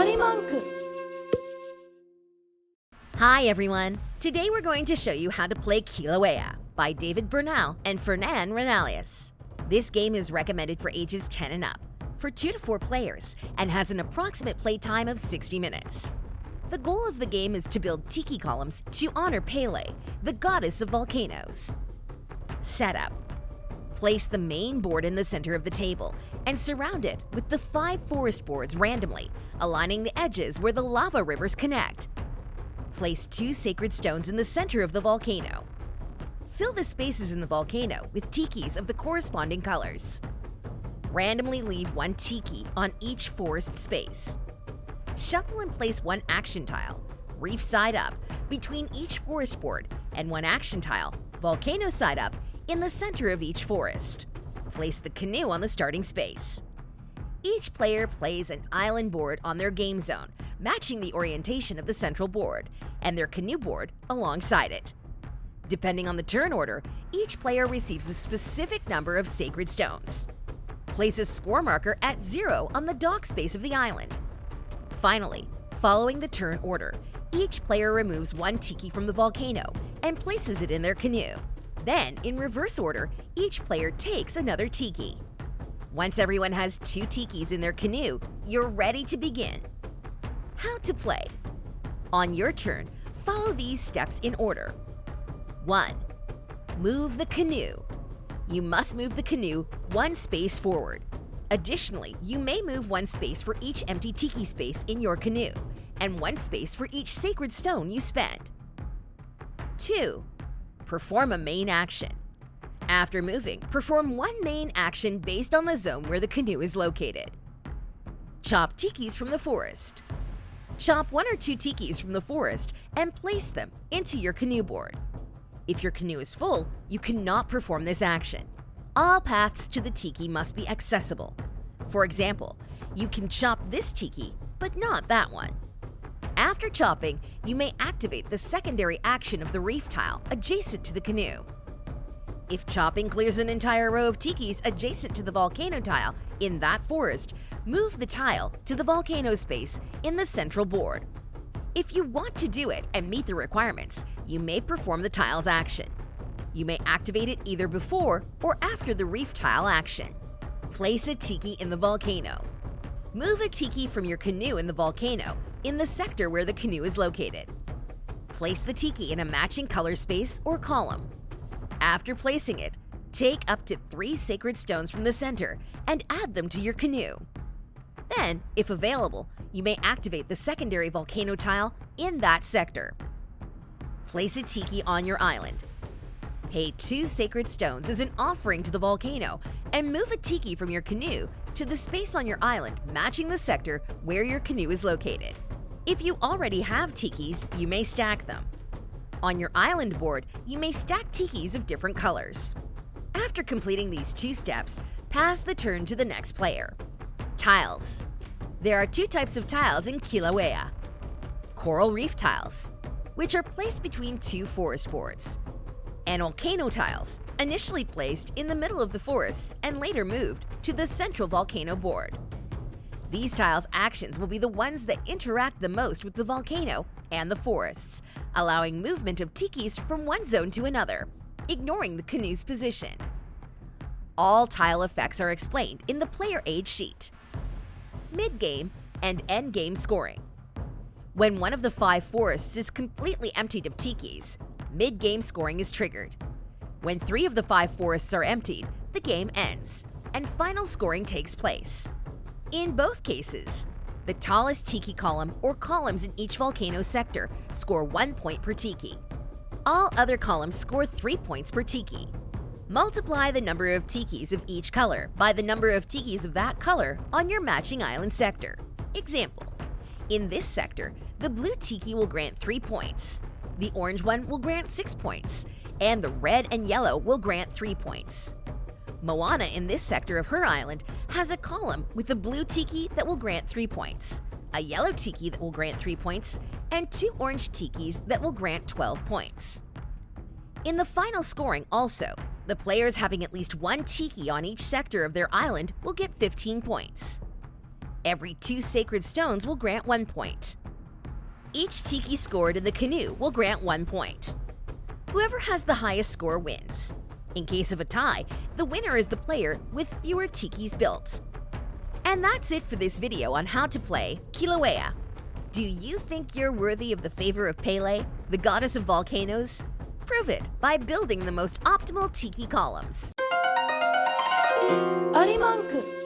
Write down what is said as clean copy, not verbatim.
Orimonk. Hi everyone! Today we're going to show you how to play Kilauea by David Bernal and Fernan Renalius. This game is recommended for ages 10 and up, for 2 to 4 players, and has an approximate play time of 60 minutes. The goal of the game is to build tiki columns to honor Pele, the goddess of volcanoes. Setup. Place the main board in the center of the table and surround it with the 5 forest boards randomly, aligning the edges where the lava rivers connect. Place 2 sacred stones in the center of the volcano. Fill the spaces in the volcano with tikis of the corresponding colors. Randomly leave 1 tiki on each forest space. Shuffle and place 1 action tile, reef side up, between each forest board and 1 action tile, volcano side up, in the center of each forest. Place the canoe on the starting space. Each player plays an island board on their game zone, matching the orientation of the central board, and their canoe board alongside it. Depending on the turn order, each player receives a specific number of sacred stones. Place a score marker at 0 on the dock space of the island. Finally, following the turn order, each player removes 1 tiki from the volcano and places it in their canoe. Then, in reverse order, each player takes another tiki. Once everyone has 2 tikis in their canoe, you're ready to begin. How to play. On your turn, follow these steps in order. 1. Move the canoe. You must move the canoe 1 space forward. Additionally, you may move 1 space for each empty tiki space in your canoe, and 1 space for each sacred stone you spend. 2. Perform a main action. After moving, perform 1 main action based on the zone where the canoe is located. Chop tikis from the forest. Chop 1 or 2 tikis from the forest and place them into your canoe board. If your canoe is full, you cannot perform this action. All paths to the tiki must be accessible. For example, you can chop this tiki, but not that one. After chopping, you may activate the secondary action of the reef tile adjacent to the canoe. If chopping clears an entire row of tikis adjacent to the volcano tile in that forest, move the tile to the volcano space in the central board. If you want to do it and meet the requirements, you may perform the tile's action. You may activate it either before or after the reef tile action. Place a tiki in the volcano. Move a tiki from your canoe in the volcano in the sector where the canoe is located. Place the tiki in a matching color space or column. After placing it, take up to 3 sacred stones from the center and add them to your canoe. Then, if available, you may activate the secondary volcano tile in that sector. Place a tiki on your island. Pay 2 sacred stones as an offering to the volcano and move a tiki from your canoe to the space on your island matching the sector where your canoe is located. If you already have tikis, you may stack them. On your island board, you may stack tikis of different colors. After completing these 2 steps, pass the turn to the next player. Tiles. There are 2 types of tiles in Kilauea. Coral reef tiles, which are placed between 2 forest boards, and volcano tiles, initially placed in the middle of the forests and later moved to the central volcano board. These tiles' actions will be the ones that interact the most with the volcano and the forests, allowing movement of tikis from one zone to another, ignoring the canoe's position. All tile effects are explained in the player aid sheet. Mid-game and end-game scoring. When one of the 5 forests is completely emptied of tikis, mid-game scoring is triggered. When 3 of the 5 forests are emptied, the game ends, and final scoring takes place. In both cases, the tallest tiki column or columns in each volcano sector score 1 point per tiki. All other columns score 3 points per tiki. Multiply the number of tikis of each color by the number of tikis of that color on your matching island sector. Example: in this sector, the blue tiki will grant 3 points, the orange one will grant 6 points, and the red and yellow will grant 3 points. Moana in this sector of her island has a column with a blue tiki that will grant 3 points, a yellow tiki that will grant 3 points, and 2 orange tikis that will grant 12 points. In the final scoring also, the players having at least 1 tiki on each sector of their island will get 15 points. Every 2 sacred stones will grant 1 point. Each tiki scored in the canoe will grant 1 point. Whoever has the highest score wins. In case of a tie, the winner is the player with fewer tikis built. And that's it for this video on how to play Kilauea. Do you think you're worthy of the favor of Pele, the goddess of volcanoes? Prove it by building the most optimal tiki columns. Orimonk